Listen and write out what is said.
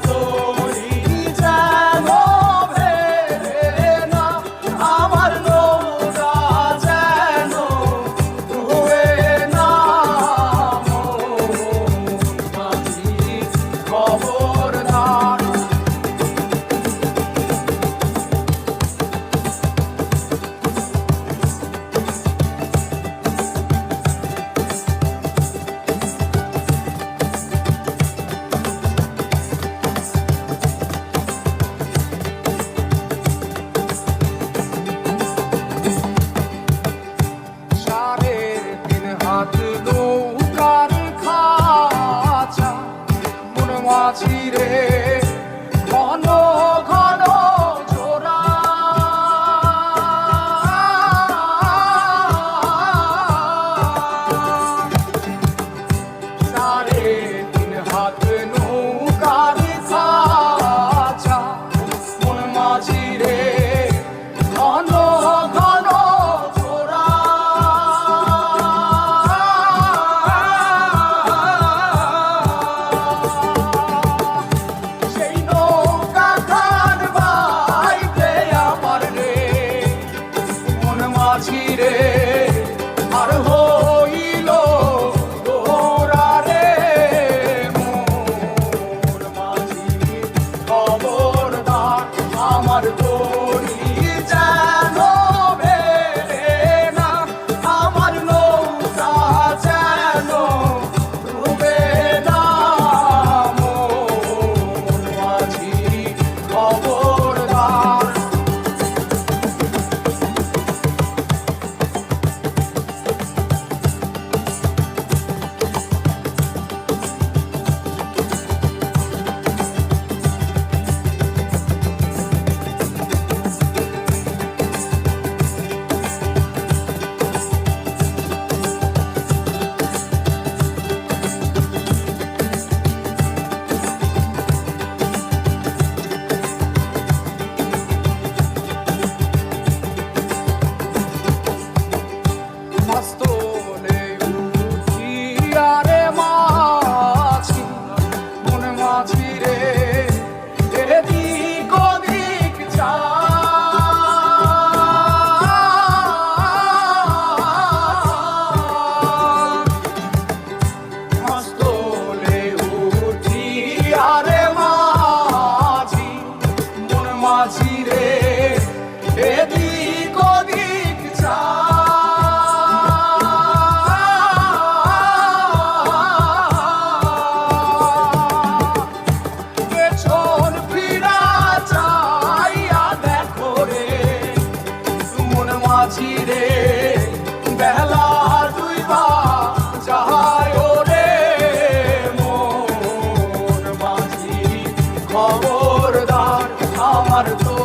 তরি যেন ভেড়ে না, আমার নৌকা যেন ডুবে না। মাঝি খবরদার। হাত নৌকার খাঁচা মন মাঝি রে ঘন ঘন জোড়া। সাড়ে তিন হাত নৌকার খাঁচা মন মাঝি রে ঘন ঘন জোড়া। মাঝি রে আর হইল গোরা রে মোর মাঝি খবরদার। আমার তরি যেন ভেড়ে না, আমার নৌকা যেন ডুবে না। মোর মাঝি খবরদার। মাঝি রে এদিক ওদিক চা। পেছন ফিরা চাইয়া দেখো রে মন মাঝি রে বেলা ডুইবা যায় রে মোর মাঝি খবরদার। আমার তো